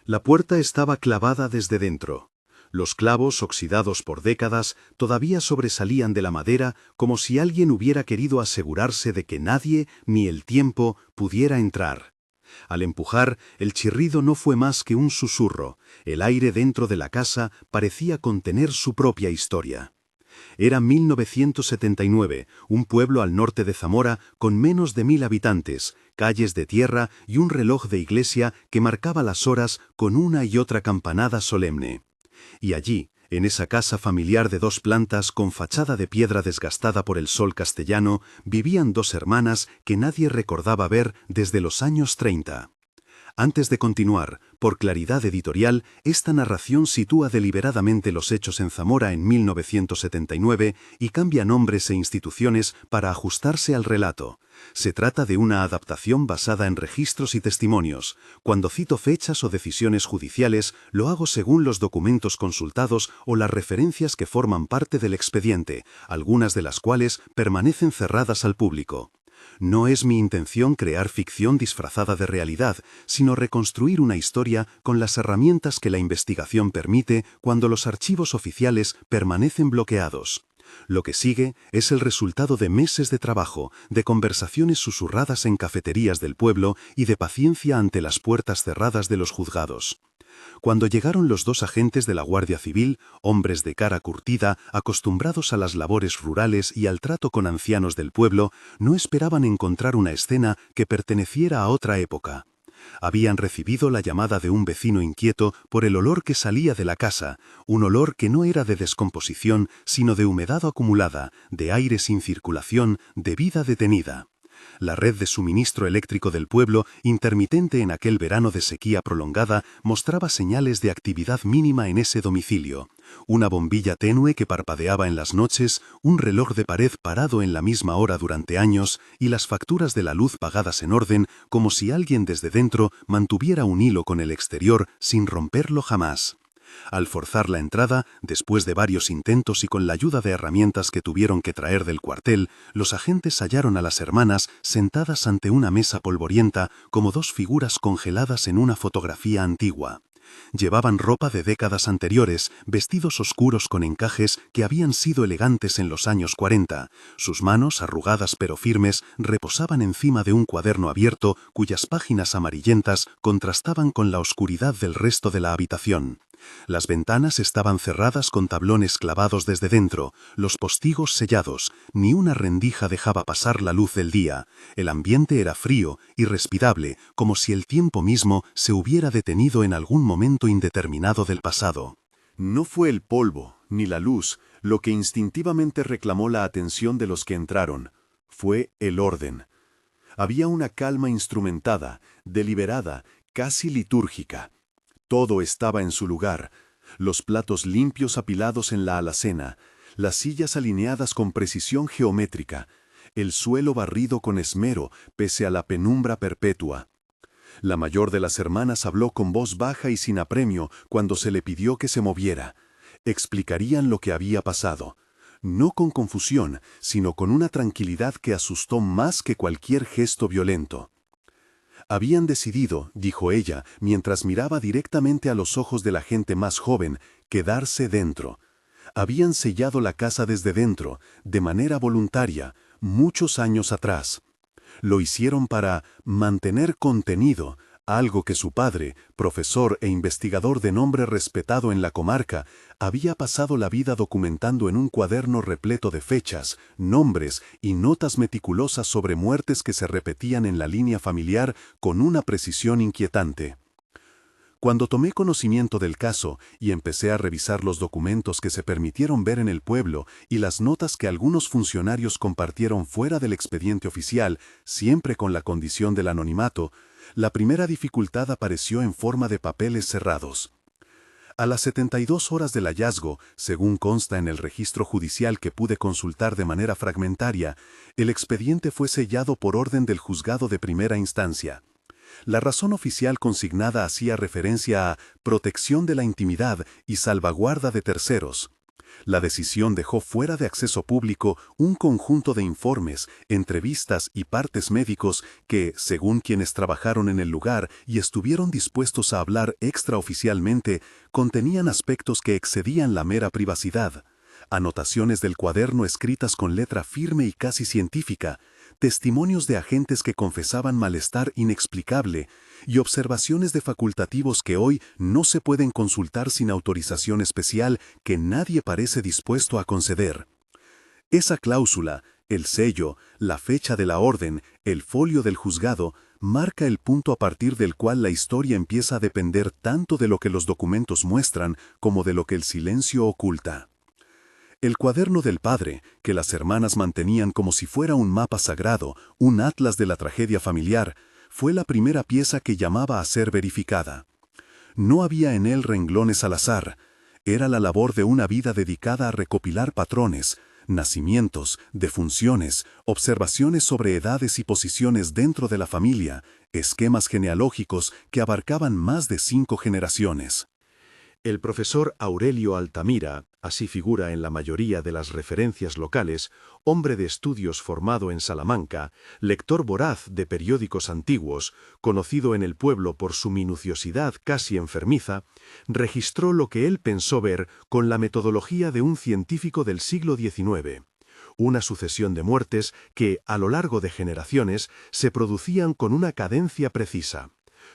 La puerta estaba clavada desde dentro. Los clavos, oxidados por décadas, todavía sobresalían de la madera como si alguien hubiera querido asegurarse de que nadie, ni el tiempo, pudiera entrar. Al empujar, el chirrido no fue más que un susurro. El aire dentro de la casa parecía contener su propia historia. Era 1979, un pueblo al norte de Zamora con menos de 1000 habitantes, calles de tierra y un reloj de iglesia que marcaba las horas con una y otra campanada solemne. Y allí, en esa casa familiar de 2 plantas con fachada de piedra desgastada por el sol castellano, vivían 2 hermanas que nadie recordaba ver desde los años 30. Antes de continuar, por claridad editorial, esta narración sitúa deliberadamente los hechos en Zamora en 1979 y cambia nombres e instituciones para ajustarse al relato. Se trata de una adaptación basada en registros y testimonios. Cuando cito fechas o decisiones judiciales, lo hago según los documentos consultados o las referencias que forman parte del expediente, algunas de las cuales permanecen cerradas al público. No es mi intención crear ficción disfrazada de realidad, sino reconstruir una historia con las herramientas que la investigación permite cuando los archivos oficiales permanecen bloqueados. Lo que sigue es el resultado de meses de trabajo, de conversaciones susurradas en cafeterías del pueblo y de paciencia ante las puertas cerradas de los juzgados. Cuando llegaron los 2 agentes de la Guardia Civil, hombres de cara curtida, acostumbrados a las labores rurales y al trato con ancianos del pueblo, no esperaban encontrar una escena que perteneciera a otra época. Habían recibido la llamada de un vecino inquieto por el olor que salía de la casa, un olor que no era de descomposición, sino de humedad acumulada, de aire sin circulación, de vida detenida. La red de suministro eléctrico del pueblo, intermitente en aquel verano de sequía prolongada, mostraba señales de actividad mínima en ese domicilio. Una bombilla tenue que parpadeaba en las noches, un reloj de pared parado en la misma hora durante años y las facturas de la luz pagadas en orden, como si alguien desde dentro mantuviera un hilo con el exterior sin romperlo jamás. Al forzar la entrada, después de varios intentos y con la ayuda de herramientas que tuvieron que traer del cuartel, los agentes hallaron a las hermanas sentadas ante una mesa polvorienta como 2 figuras congeladas en una fotografía antigua. Llevaban ropa de décadas anteriores, vestidos oscuros con encajes que habían sido elegantes en los años 40. Sus manos, arrugadas pero firmes, reposaban encima de un cuaderno abierto cuyas páginas amarillentas contrastaban con la oscuridad del resto de la habitación. Las ventanas estaban cerradas con tablones clavados desde dentro, los postigos sellados, ni una rendija dejaba pasar la luz del día. El ambiente era frío, irrespirable, como si el tiempo mismo se hubiera detenido en algún momento indeterminado del pasado. No fue el polvo, ni la luz, lo que instintivamente reclamó la atención de los que entraron. Fue el orden. Había una calma instrumentada, deliberada, casi litúrgica. Todo estaba en su lugar, los platos limpios apilados en la alacena, las sillas alineadas con precisión geométrica, el suelo barrido con esmero pese a la penumbra perpetua. La mayor de las hermanas habló con voz baja y sin apremio cuando se le pidió que se moviera. Explicarían lo que había pasado, no con confusión, sino con una tranquilidad que asustó más que cualquier gesto violento. Habían decidido, dijo ella, mientras miraba directamente a los ojos de la gente más joven, quedarse dentro. Habían sellado la casa desde dentro, de manera voluntaria, muchos años atrás. Lo hicieron para mantener contenido, algo que su padre, profesor e investigador de nombre respetado en la comarca, había pasado la vida documentando en un cuaderno repleto de fechas, nombres y notas meticulosas sobre muertes que se repetían en la línea familiar con una precisión inquietante. Cuando tomé conocimiento del caso y empecé a revisar los documentos que se permitieron ver en el pueblo y las notas que algunos funcionarios compartieron fuera del expediente oficial, siempre con la condición del anonimato, la primera dificultad apareció en forma de papeles cerrados. A las 72 horas del hallazgo, según consta en el registro judicial que pude consultar de manera fragmentaria, el expediente fue sellado por orden del juzgado de primera instancia. La razón oficial consignada hacía referencia a protección de la intimidad y salvaguarda de terceros. La decisión dejó fuera de acceso público un conjunto de informes, entrevistas y partes médicos que, según quienes trabajaron en el lugar y estuvieron dispuestos a hablar extraoficialmente, contenían aspectos que excedían la mera privacidad. Anotaciones del cuaderno escritas con letra firme y casi científica, testimonios de agentes que confesaban malestar inexplicable y observaciones de facultativos que hoy no se pueden consultar sin autorización especial que nadie parece dispuesto a conceder. Esa cláusula, el sello, la fecha de la orden, el folio del juzgado, marca el punto a partir del cual la historia empieza a depender tanto de lo que los documentos muestran como de lo que el silencio oculta. El cuaderno del padre, que las hermanas mantenían como si fuera un mapa sagrado, un atlas de la tragedia familiar, fue la primera pieza que llamaba a ser verificada. No había en él renglones al azar. Era la labor de una vida dedicada a recopilar patrones, nacimientos, defunciones, observaciones sobre edades y posiciones dentro de la familia, esquemas genealógicos que abarcaban más de 5 generaciones. El profesor Aurelio Altamira, así figura en la mayoría de las referencias locales, hombre de estudios formado en Salamanca, lector voraz de periódicos antiguos, conocido en el pueblo por su minuciosidad casi enfermiza, registró lo que él pensó ver con la metodología de un científico del siglo XIX. Una sucesión de muertes que, a lo largo de generaciones, se producían con una cadencia precisa.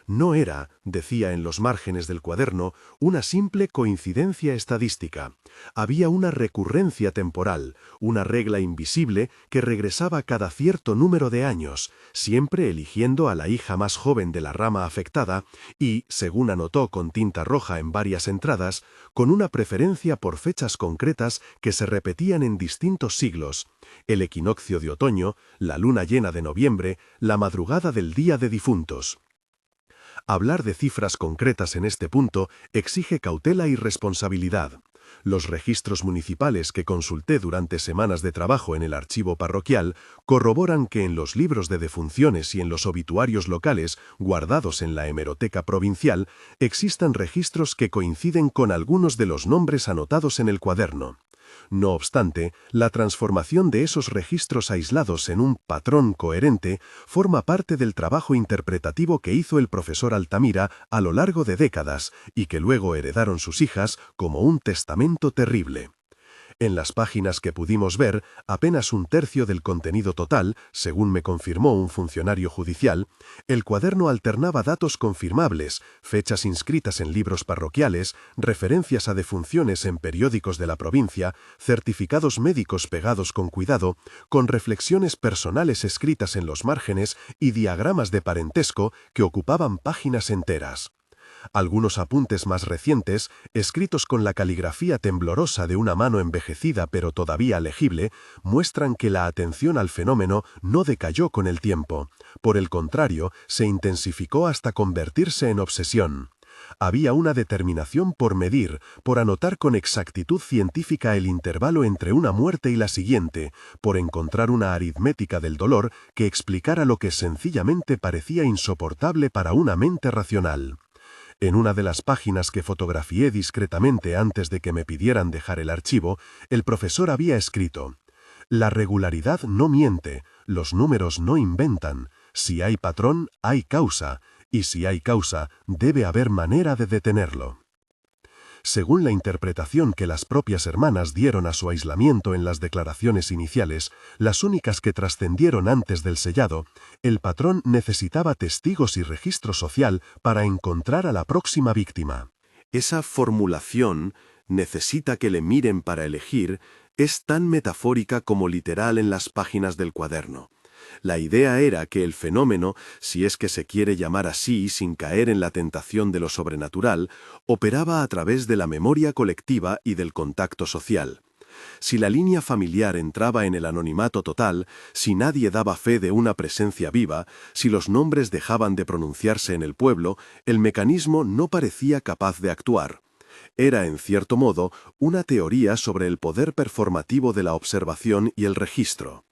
No era, decía en los márgenes del cuaderno, una simple coincidencia estadística. Había una recurrencia temporal, una regla invisible que regresaba cada cierto número de años, siempre eligiendo a la hija más joven de la rama afectada y, según anotó con tinta roja en varias entradas, con una preferencia por fechas concretas que se repetían en distintos siglos: el equinoccio de otoño, la luna llena de noviembre, la madrugada del Día de Difuntos. Hablar de cifras concretas en este punto exige cautela y responsabilidad. Los registros municipales que consulté durante semanas de trabajo en el archivo parroquial corroboran que en los libros de defunciones y en los obituarios locales guardados en la hemeroteca provincial existan registros que coinciden con algunos de los nombres anotados en el cuaderno. No obstante, la transformación de esos registros aislados en un patrón coherente forma parte del trabajo interpretativo que hizo el profesor Altamira a lo largo de décadas y que luego heredaron sus hijas como un testamento terrible. En las páginas que pudimos ver, apenas un tercio del contenido total, según me confirmó un funcionario judicial, el cuaderno alternaba datos confirmables, fechas inscritas en libros parroquiales, referencias a defunciones en periódicos de la provincia, certificados médicos pegados con cuidado, con reflexiones personales escritas en los márgenes y diagramas de parentesco que ocupaban páginas enteras. Algunos apuntes más recientes, escritos con la caligrafía temblorosa de una mano envejecida pero todavía legible, muestran que la atención al fenómeno no decayó con el tiempo. Por el contrario, se intensificó hasta convertirse en obsesión. Había una determinación por medir, por anotar con exactitud científica el intervalo entre una muerte y la siguiente, por encontrar una aritmética del dolor que explicara lo que sencillamente parecía insoportable para una mente racional. En una de las páginas que fotografié discretamente antes de que me pidieran dejar el archivo, el profesor había escrito: «La regularidad no miente, los números no inventan. Si hay patrón, hay causa, y si hay causa, debe haber manera de detenerlo». Según la interpretación que las propias hermanas dieron a su aislamiento en las declaraciones iniciales, las únicas que trascendieron antes del sellado, el patrón necesitaba testigos y registro social para encontrar a la próxima víctima. Esa formulación, necesita que le miren para elegir, es tan metafórica como literal en las páginas del cuaderno. La idea era que el fenómeno, si es que se quiere llamar así sin caer en la tentación de lo sobrenatural, operaba a través de la memoria colectiva y del contacto social. Si la línea familiar entraba en el anonimato total, si nadie daba fe de una presencia viva, si los nombres dejaban de pronunciarse en el pueblo, el mecanismo no parecía capaz de actuar. Era, en cierto modo, una teoría sobre el poder performativo de la observación y el registro.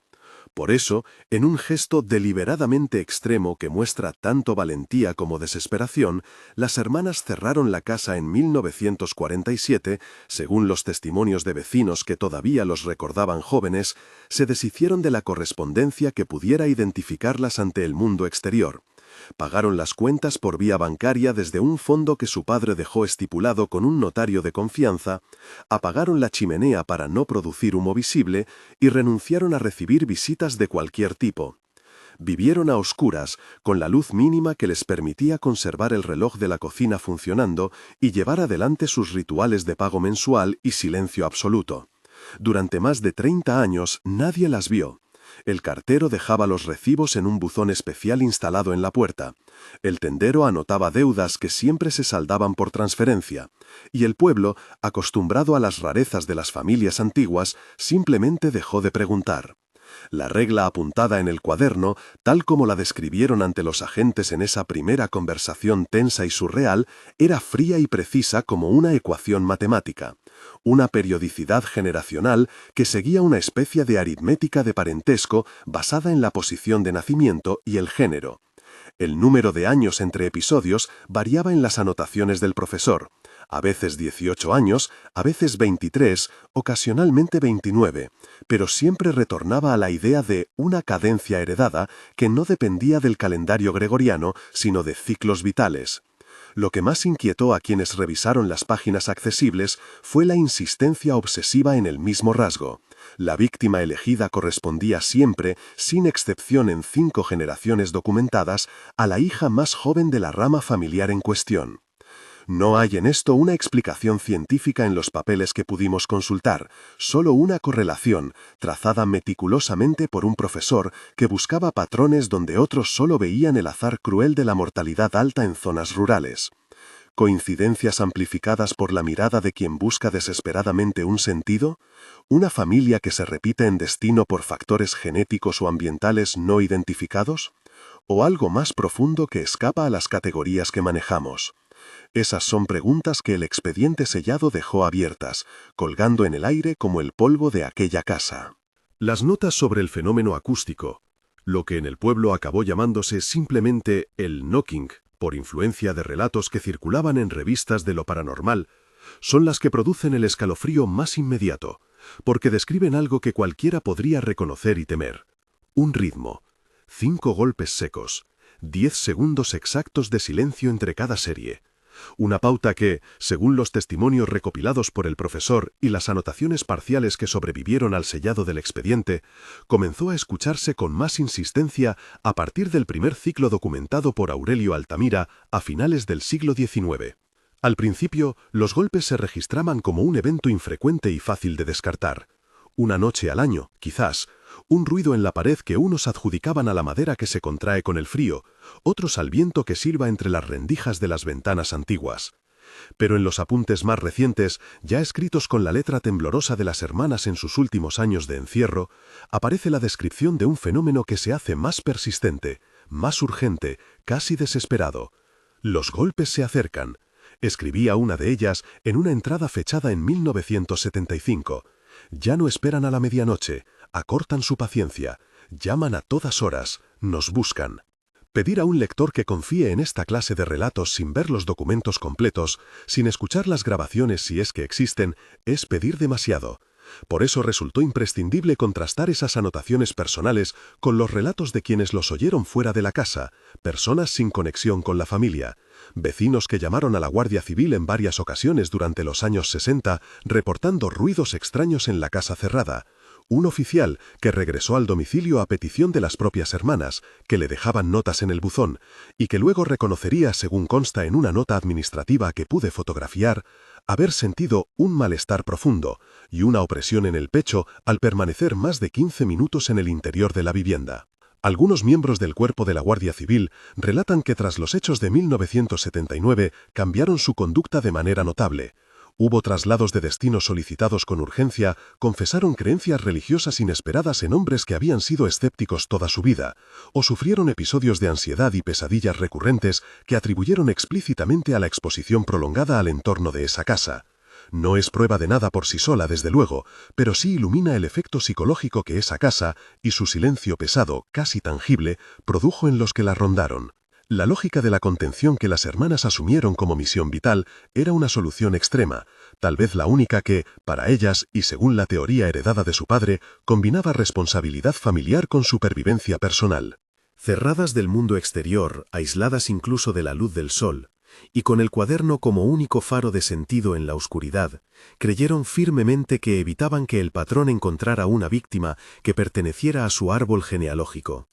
Por eso, en un gesto deliberadamente extremo que muestra tanto valentía como desesperación, las hermanas cerraron la casa en 1947, según los testimonios de vecinos que todavía los recordaban jóvenes, se deshicieron de la correspondencia que pudiera identificarlas ante el mundo exterior. Pagaron las cuentas por vía bancaria desde un fondo que su padre dejó estipulado con un notario de confianza, apagaron la chimenea para no producir humo visible y renunciaron a recibir visitas de cualquier tipo. Vivieron a oscuras, con la luz mínima que les permitía conservar el reloj de la cocina funcionando y llevar adelante sus rituales de pago mensual y silencio absoluto. Durante más de 30 años nadie las vio. El cartero dejaba los recibos en un buzón especial instalado en la puerta. El tendero anotaba deudas que siempre se saldaban por transferencia. Y el pueblo, acostumbrado a las rarezas de las familias antiguas, simplemente dejó de preguntar. La regla apuntada en el cuaderno, tal como la describieron ante los agentes en esa primera conversación tensa y surreal, era fría y precisa como una ecuación matemática. Una periodicidad generacional que seguía una especie de aritmética de parentesco basada en la posición de nacimiento y el género. El número de años entre episodios variaba en las anotaciones del profesor, a veces 18 años, a veces 23, ocasionalmente 29, pero siempre retornaba a la idea de una cadencia heredada que no dependía del calendario gregoriano, sino de ciclos vitales. Lo que más inquietó a quienes revisaron las páginas accesibles fue la insistencia obsesiva en el mismo rasgo. La víctima elegida correspondía siempre, sin excepción en 5 generaciones documentadas, a la hija más joven de la rama familiar en cuestión. No hay en esto una explicación científica en los papeles que pudimos consultar, solo una correlación, trazada meticulosamente por un profesor que buscaba patrones donde otros solo veían el azar cruel de la mortalidad alta en zonas rurales. ¿Coincidencias amplificadas por la mirada de quien busca desesperadamente un sentido? ¿Una familia que se repite en destino por factores genéticos o ambientales no identificados? ¿O algo más profundo que escapa a las categorías que manejamos? Esas son preguntas que el expediente sellado dejó abiertas, colgando en el aire como el polvo de aquella casa. Las notas sobre el fenómeno acústico, lo que en el pueblo acabó llamándose simplemente el knocking, por influencia de relatos que circulaban en revistas de lo paranormal, son las que producen el escalofrío más inmediato, porque describen algo que cualquiera podría reconocer y temer. Un ritmo, 5 golpes secos, 10 segundos exactos de silencio entre cada serie. Una pauta que, según los testimonios recopilados por el profesor y las anotaciones parciales que sobrevivieron al sellado del expediente, comenzó a escucharse con más insistencia a partir del primer ciclo documentado por Aurelio Altamira a finales del siglo XIX. Al principio, los golpes se registraban como un evento infrecuente y fácil de descartar. Una noche al año, quizás, un ruido en la pared que unos adjudicaban a la madera que se contrae con el frío, otros al viento que silba entre las rendijas de las ventanas antiguas. Pero en los apuntes más recientes, ya escritos con la letra temblorosa de las hermanas en sus últimos años de encierro, aparece la descripción de un fenómeno que se hace más persistente, más urgente, casi desesperado. Los golpes se acercan. Escribía una de ellas en una entrada fechada en 1975. Ya no esperan a la medianoche, acortan su paciencia, llaman a todas horas, nos buscan. Pedir a un lector que confíe en esta clase de relatos sin ver los documentos completos, sin escuchar las grabaciones si es que existen, es pedir demasiado. Por eso resultó imprescindible contrastar esas anotaciones personales con los relatos de quienes los oyeron fuera de la casa, personas sin conexión con la familia, vecinos que llamaron a la Guardia Civil en varias ocasiones durante los años 60 reportando ruidos extraños en la casa cerrada, un oficial que regresó al domicilio a petición de las propias hermanas, que le dejaban notas en el buzón, y que luego reconocería, según consta en una nota administrativa que pude fotografiar, haber sentido un malestar profundo y una opresión en el pecho al permanecer más de 15 minutos en el interior de la vivienda. Algunos miembros del cuerpo de la Guardia Civil relatan que tras los hechos de 1979 cambiaron su conducta de manera notable. Hubo traslados de destino solicitados con urgencia, confesaron creencias religiosas inesperadas en hombres que habían sido escépticos toda su vida, o sufrieron episodios de ansiedad y pesadillas recurrentes que atribuyeron explícitamente a la exposición prolongada al entorno de esa casa. No es prueba de nada por sí sola, desde luego, pero sí ilumina el efecto psicológico que esa casa, y su silencio pesado, casi tangible, produjo en los que la rondaron. La lógica de la contención que las hermanas asumieron como misión vital era una solución extrema, tal vez la única que, para ellas, y según la teoría heredada de su padre, combinaba responsabilidad familiar con supervivencia personal. Cerradas del mundo exterior, aisladas incluso de la luz del sol, y con el cuaderno como único faro de sentido en la oscuridad, creyeron firmemente que evitaban que el patrón encontrara una víctima que perteneciera a su árbol genealógico.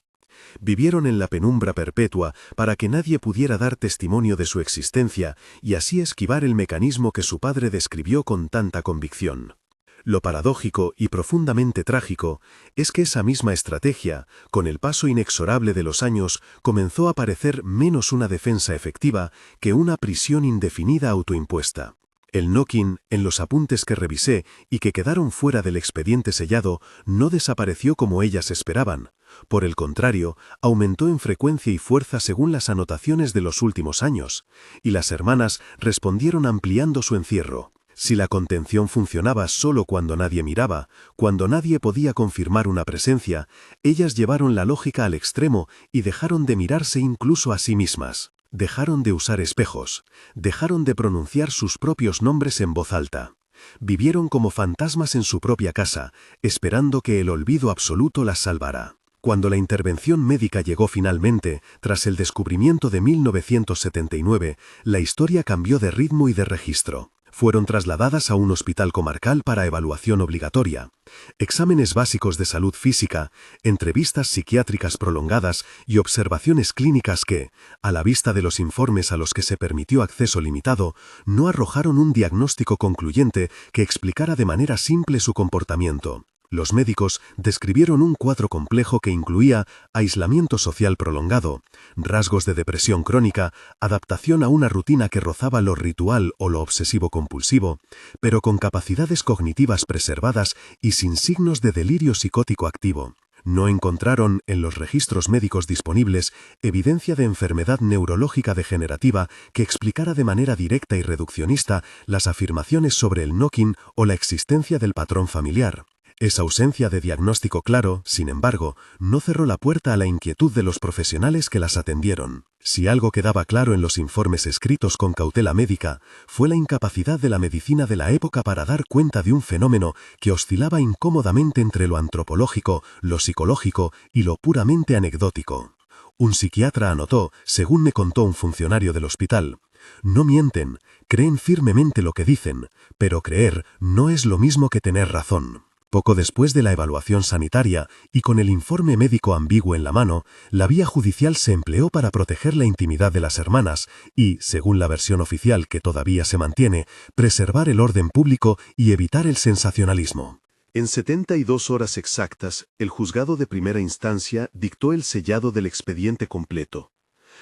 Vivieron en la penumbra perpetua para que nadie pudiera dar testimonio de su existencia y así esquivar el mecanismo que su padre describió con tanta convicción. Lo paradójico y profundamente trágico es que esa misma estrategia, con el paso inexorable de los años, comenzó a parecer menos una defensa efectiva que una prisión indefinida autoimpuesta. El knocking, en los apuntes que revisé y que quedaron fuera del expediente sellado, no desapareció como ellas esperaban. Por el contrario, aumentó en frecuencia y fuerza según las anotaciones de los últimos años, y las hermanas respondieron ampliando su encierro. Si la contención funcionaba solo cuando nadie miraba, cuando nadie podía confirmar una presencia, ellas llevaron la lógica al extremo y dejaron de mirarse incluso a sí mismas. Dejaron de usar espejos, dejaron de pronunciar sus propios nombres en voz alta. Vivieron como fantasmas en su propia casa, esperando que el olvido absoluto las salvara. Cuando la intervención médica llegó finalmente, tras el descubrimiento de 1979, la historia cambió de ritmo y de registro. Fueron trasladadas a un hospital comarcal para evaluación obligatoria, exámenes básicos de salud física, entrevistas psiquiátricas prolongadas y observaciones clínicas que, a la vista de los informes a los que se permitió acceso limitado, no arrojaron un diagnóstico concluyente que explicara de manera simple su comportamiento. Los médicos describieron un cuadro complejo que incluía aislamiento social prolongado, rasgos de depresión crónica, adaptación a una rutina que rozaba lo ritual o lo obsesivo-compulsivo, pero con capacidades cognitivas preservadas y sin signos de delirio psicótico activo. No encontraron, en los registros médicos disponibles, evidencia de enfermedad neurológica degenerativa que explicara de manera directa y reduccionista las afirmaciones sobre el knocking o la existencia del patrón familiar. Esa ausencia de diagnóstico claro, sin embargo, no cerró la puerta a la inquietud de los profesionales que las atendieron. Si algo quedaba claro en los informes escritos con cautela médica, fue la incapacidad de la medicina de la época para dar cuenta de un fenómeno que oscilaba incómodamente entre lo antropológico, lo psicológico y lo puramente anecdótico. Un psiquiatra anotó, según me contó un funcionario del hospital: «No mienten, creen firmemente lo que dicen, pero creer no es lo mismo que tener razón». Poco después de la evaluación sanitaria y con el informe médico ambiguo en la mano, la vía judicial se empleó para proteger la intimidad de las hermanas y, según la versión oficial que todavía se mantiene, preservar el orden público y evitar el sensacionalismo. En 72 horas exactas, el juzgado de primera instancia dictó el sellado del expediente completo.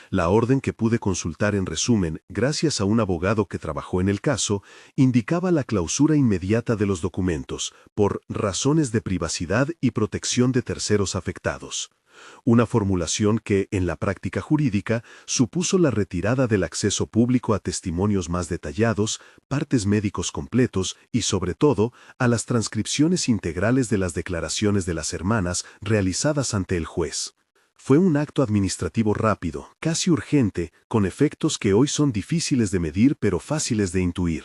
La orden que pude consultar en resumen, gracias a un abogado que trabajó en el caso, indicaba la clausura inmediata de los documentos, por razones de privacidad y protección de terceros afectados. Una formulación que, en la práctica jurídica, supuso la retirada del acceso público a testimonios más detallados, partes médicos completos y, sobre todo, a las transcripciones integrales de las declaraciones de las hermanas realizadas ante el juez. Fue un acto administrativo rápido, casi urgente, con efectos que hoy son difíciles de medir pero fáciles de intuir.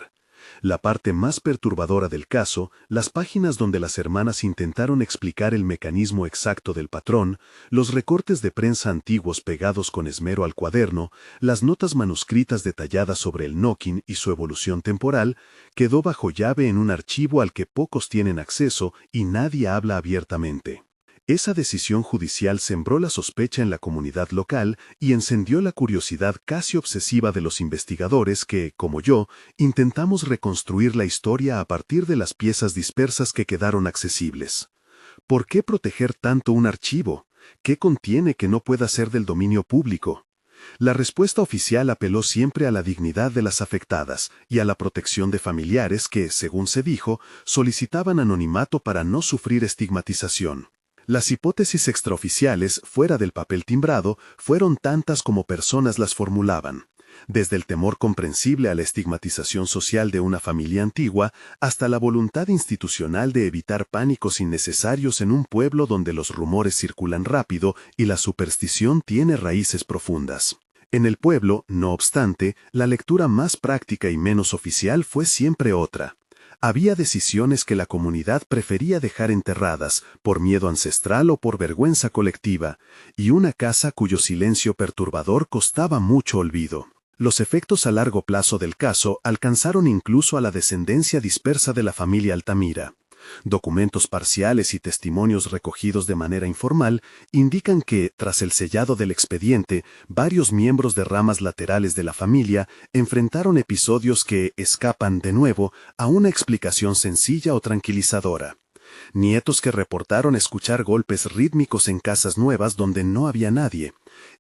La parte más perturbadora del caso, las páginas donde las hermanas intentaron explicar el mecanismo exacto del patrón, los recortes de prensa antiguos pegados con esmero al cuaderno, las notas manuscritas detalladas sobre el knocking y su evolución temporal, quedó bajo llave en un archivo al que pocos tienen acceso y nadie habla abiertamente. Esa decisión judicial sembró la sospecha en la comunidad local y encendió la curiosidad casi obsesiva de los investigadores que, como yo, intentamos reconstruir la historia a partir de las piezas dispersas que quedaron accesibles. ¿Por qué proteger tanto un archivo? ¿Qué contiene que no pueda ser del dominio público? La respuesta oficial apeló siempre a la dignidad de las afectadas y a la protección de familiares que, según se dijo, solicitaban anonimato para no sufrir estigmatización. Las hipótesis extraoficiales, fuera del papel timbrado, fueron tantas como personas las formulaban. desde el temor comprensible a la estigmatización social de una familia antigua hasta la voluntad institucional de evitar pánicos innecesarios en un pueblo donde los rumores circulan rápido y la superstición tiene raíces profundas. En el pueblo, no obstante, la lectura más práctica y menos oficial fue siempre otra. Había decisiones que la comunidad prefería dejar enterradas, por miedo ancestral o por vergüenza colectiva, y una casa cuyo silencio perturbador costaba mucho olvido. Los efectos a largo plazo del caso alcanzaron incluso a la descendencia dispersa de la familia Altamira. Documentos parciales y testimonios recogidos de manera informal indican que, tras el sellado del expediente, varios miembros de ramas laterales de la familia enfrentaron episodios que escapan, de nuevo, a una explicación sencilla o tranquilizadora. Nietos que reportaron escuchar golpes rítmicos en casas nuevas donde no había nadie.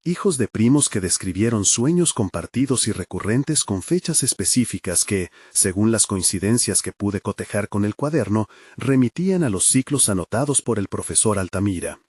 Hijos de primos que describieron sueños compartidos y recurrentes con fechas específicas que, según las coincidencias que pude cotejar con el cuaderno, remitían a los ciclos anotados por el profesor Altamira.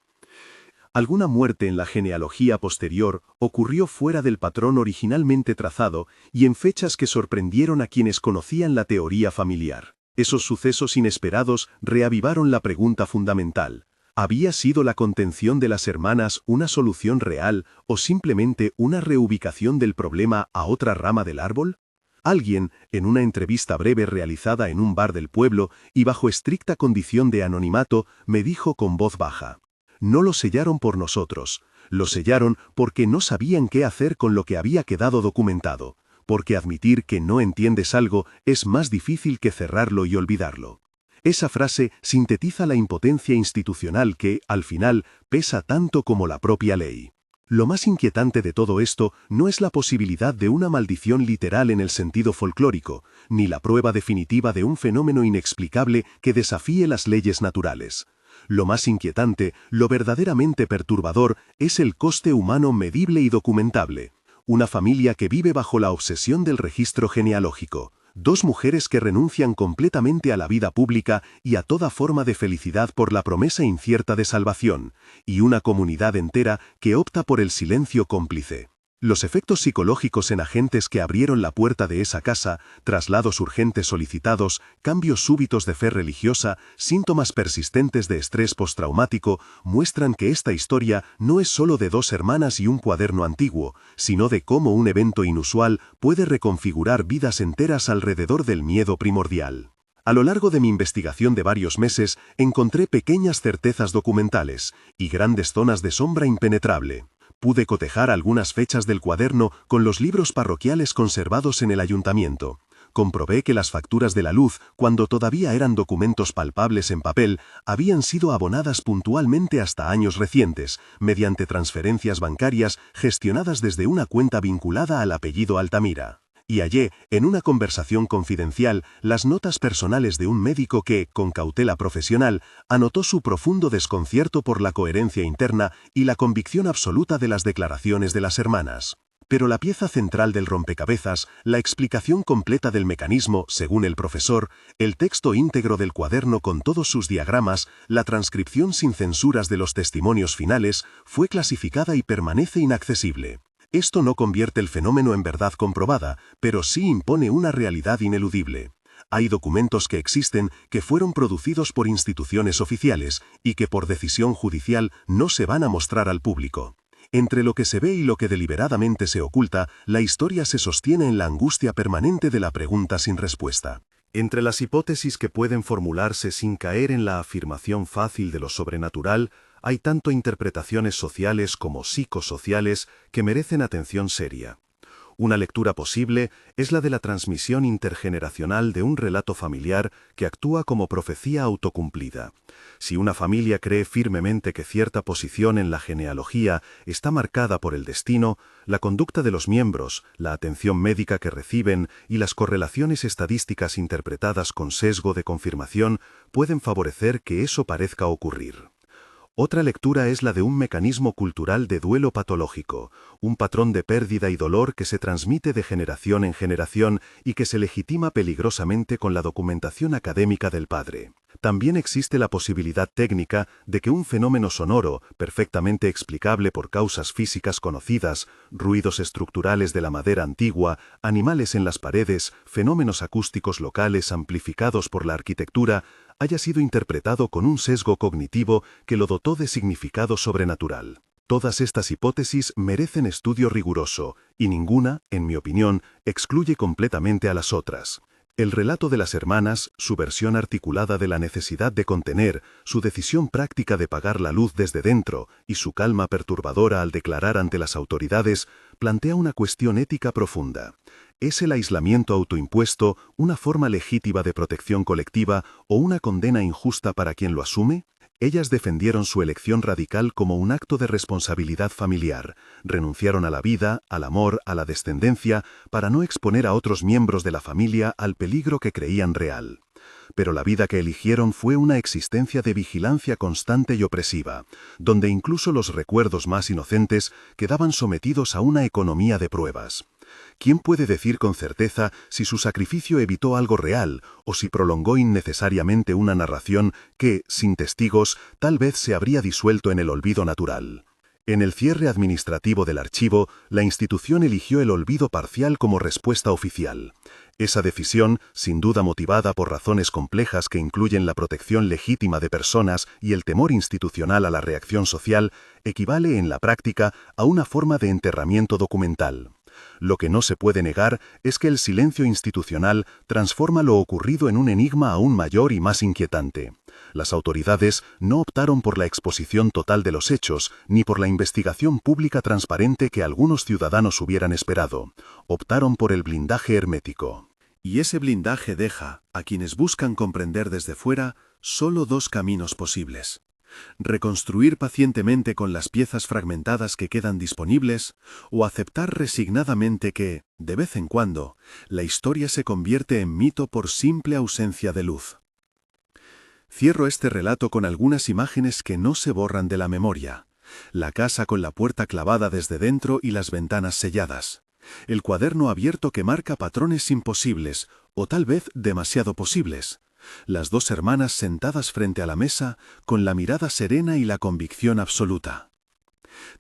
Alguna muerte en la genealogía posterior ocurrió fuera del patrón originalmente trazado y en fechas que sorprendieron a quienes conocían la teoría familiar. Esos sucesos inesperados reavivaron la pregunta fundamental. ¿Había sido la contención de las hermanas una solución real o simplemente una reubicación del problema a otra rama del árbol? Alguien, en una entrevista breve realizada en un bar del pueblo y bajo estricta condición de anonimato, me dijo con voz baja: «No lo sellaron por nosotros, lo sellaron porque no sabían qué hacer con lo que había quedado documentado, porque admitir que no entiendes algo es más difícil que cerrarlo y olvidarlo». Esa frase sintetiza la impotencia institucional que, al final, pesa tanto como la propia ley. Lo más inquietante de todo esto no es la posibilidad de una maldición literal en el sentido folclórico, ni la prueba definitiva de un fenómeno inexplicable que desafíe las leyes naturales. Lo más inquietante, lo verdaderamente perturbador, es el coste humano medible y documentable. Una familia que vive bajo la obsesión del registro genealógico. Dos mujeres que renuncian completamente a la vida pública y a toda forma de felicidad por la promesa incierta de salvación, y una comunidad entera que opta por el silencio cómplice. Los efectos psicológicos en agentes que abrieron la puerta de esa casa, traslados urgentes solicitados, cambios súbitos de fe religiosa, síntomas persistentes de estrés postraumático, muestran que esta historia no es solo de dos hermanas y un cuaderno antiguo, sino de cómo un evento inusual puede reconfigurar vidas enteras alrededor del miedo primordial. A lo largo de mi investigación de varios meses, encontré pequeñas certezas documentales y grandes zonas de sombra impenetrable. Pude cotejar algunas fechas del cuaderno con los libros parroquiales conservados en el ayuntamiento. Comprobé que las facturas de la luz, cuando todavía eran documentos palpables en papel, habían sido abonadas puntualmente hasta años recientes, mediante transferencias bancarias gestionadas desde una cuenta vinculada al apellido Altamira. Y hallé, en una conversación confidencial, las notas personales de un médico que, con cautela profesional, anotó su profundo desconcierto por la coherencia interna y la convicción absoluta de las declaraciones de las hermanas. Pero la pieza central del rompecabezas, la explicación completa del mecanismo, según el profesor, el texto íntegro del cuaderno con todos sus diagramas, la transcripción sin censuras de los testimonios finales, fue clasificada y permanece inaccesible. Esto no convierte el fenómeno en verdad comprobada, pero sí impone una realidad ineludible. Hay documentos que existen que fueron producidos por instituciones oficiales y que por decisión judicial no se van a mostrar al público. Entre lo que se ve y lo que deliberadamente se oculta, la historia se sostiene en la angustia permanente de la pregunta sin respuesta. Entre las hipótesis que pueden formularse sin caer en la afirmación fácil de lo sobrenatural, hay tanto interpretaciones sociales como psicosociales que merecen atención seria. Una lectura posible es la de la transmisión intergeneracional de un relato familiar que actúa como profecía autocumplida. Si una familia cree firmemente que cierta posición en la genealogía está marcada por el destino, la conducta de los miembros, la atención médica que reciben y las correlaciones estadísticas interpretadas con sesgo de confirmación pueden favorecer que eso parezca ocurrir. Otra lectura es la de un mecanismo cultural de duelo patológico, un patrón de pérdida y dolor que se transmite de generación en generación y que se legitima peligrosamente con la documentación académica del padre. También existe la posibilidad técnica de que un fenómeno sonoro, perfectamente explicable por causas físicas conocidas, ruidos estructurales de la madera antigua, animales en las paredes, fenómenos acústicos locales amplificados por la arquitectura, haya sido interpretado con un sesgo cognitivo que lo dotó de significado sobrenatural. Todas estas hipótesis merecen estudio riguroso, y ninguna, en mi opinión, excluye completamente a las otras. El relato de las hermanas, su versión articulada de la necesidad de contener, su decisión práctica de pagar la luz desde dentro y su calma perturbadora al declarar ante las autoridades, plantea una cuestión ética profunda. ¿Es el aislamiento autoimpuesto una forma legítima de protección colectiva o una condena injusta para quien lo asume? Ellas defendieron su elección radical como un acto de responsabilidad familiar, renunciaron a la vida, al amor, a la descendencia, para no exponer a otros miembros de la familia al peligro que creían real. Pero la vida que eligieron fue una existencia de vigilancia constante y opresiva, donde incluso los recuerdos más inocentes quedaban sometidos a una economía de pruebas. ¿Quién puede decir con certeza si su sacrificio evitó algo real o si prolongó innecesariamente una narración que, sin testigos, tal vez se habría disuelto en el olvido natural? En el cierre administrativo del archivo, la institución eligió el olvido parcial como respuesta oficial. Esa decisión, sin duda motivada por razones complejas que incluyen la protección legítima de personas y el temor institucional a la reacción social, equivale en la práctica a una forma de enterramiento documental. Lo que no se puede negar es que el silencio institucional transforma lo ocurrido en un enigma aún mayor y más inquietante. Las autoridades no optaron por la exposición total de los hechos, ni por la investigación pública transparente que algunos ciudadanos hubieran esperado. Optaron por el blindaje hermético. Y ese blindaje deja, a quienes buscan comprender desde fuera, solo dos caminos posibles. Reconstruir pacientemente con las piezas fragmentadas que quedan disponibles, o aceptar resignadamente que, de vez en cuando, la historia se convierte en mito por simple ausencia de luz. Cierro este relato con algunas imágenes que no se borran de la memoria. La casa con la puerta clavada desde dentro y las ventanas selladas. El cuaderno abierto que marca patrones imposibles, o tal vez demasiado posibles. Las dos hermanas sentadas frente a la mesa, con la mirada serena y la convicción absoluta.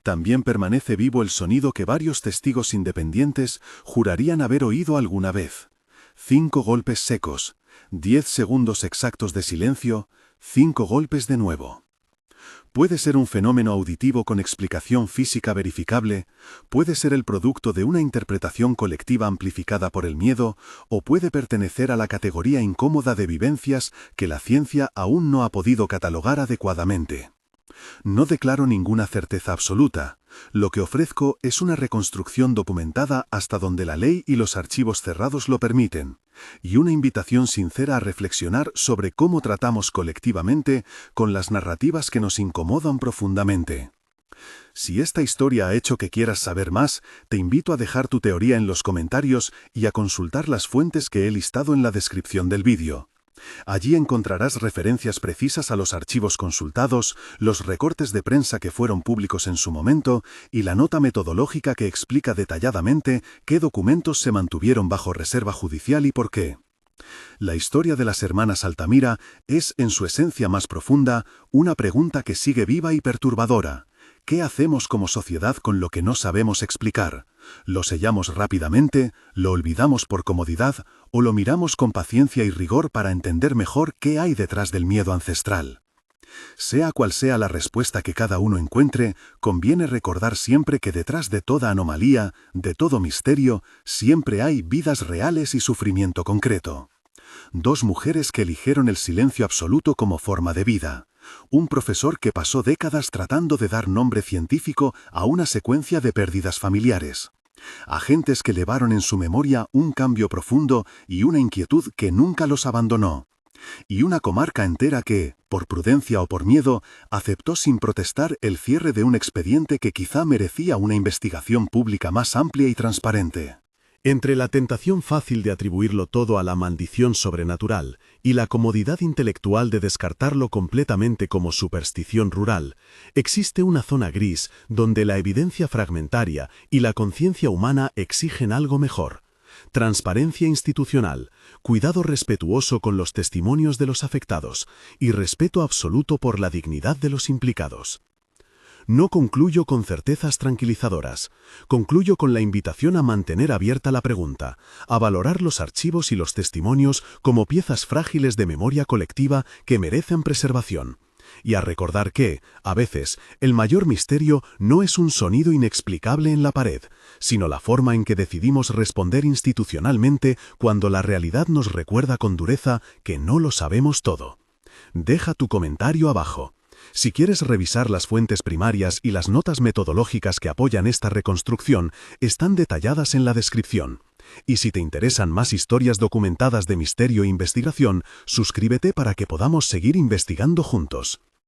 También permanece vivo el sonido que varios testigos independientes jurarían haber oído alguna vez. 5 golpes secos, 10 segundos exactos de silencio, 5 golpes de nuevo. Puede ser un fenómeno auditivo con explicación física verificable, puede ser el producto de una interpretación colectiva amplificada por el miedo, o puede pertenecer a la categoría incómoda de vivencias que la ciencia aún no ha podido catalogar adecuadamente. No declaro ninguna certeza absoluta. Lo que ofrezco es una reconstrucción documentada hasta donde la ley y los archivos cerrados lo permiten, y una invitación sincera a reflexionar sobre cómo tratamos colectivamente con las narrativas que nos incomodan profundamente. Si esta historia ha hecho que quieras saber más, te invito a dejar tu teoría en los comentarios y a consultar las fuentes que he listado en la descripción del vídeo. Allí encontrarás referencias precisas a los archivos consultados, los recortes de prensa que fueron públicos en su momento y la nota metodológica que explica detalladamente qué documentos se mantuvieron bajo reserva judicial y por qué. La historia de las hermanas Altamira es, en su esencia más profunda, una pregunta que sigue viva y perturbadora. ¿Qué hacemos como sociedad con lo que no sabemos explicar? ¿Lo sellamos rápidamente, lo olvidamos por comodidad o lo miramos con paciencia y rigor para entender mejor qué hay detrás del miedo ancestral? Sea cual sea la respuesta que cada uno encuentre, conviene recordar siempre que detrás de toda anomalía, de todo misterio, siempre hay vidas reales y sufrimiento concreto. Dos mujeres que eligieron el silencio absoluto como forma de vida. Un profesor que pasó décadas tratando de dar nombre científico a una secuencia de pérdidas familiares. Agentes que llevaron en su memoria un cambio profundo y una inquietud que nunca los abandonó. Y una comarca entera que, por prudencia o por miedo, aceptó sin protestar el cierre de un expediente que quizá merecía una investigación pública más amplia y transparente. Entre la tentación fácil de atribuirlo todo a la maldición sobrenatural y la comodidad intelectual de descartarlo completamente como superstición rural, existe una zona gris donde la evidencia fragmentaria y la conciencia humana exigen algo mejor. transparencia institucional, cuidado respetuoso con los testimonios de los afectados y respeto absoluto por la dignidad de los implicados. No concluyo con certezas tranquilizadoras. Concluyo con la invitación a mantener abierta la pregunta, a valorar los archivos y los testimonios como piezas frágiles de memoria colectiva que merecen preservación. Y a recordar que, a veces, el mayor misterio no es un sonido inexplicable en la pared, sino la forma en que decidimos responder institucionalmente cuando la realidad nos recuerda con dureza que no lo sabemos todo. Deja tu comentario abajo. Si quieres revisar las fuentes primarias y las notas metodológicas que apoyan esta reconstrucción, están detalladas en la descripción. Y si te interesan más historias documentadas de misterio e investigación, suscríbete para que podamos seguir investigando juntos.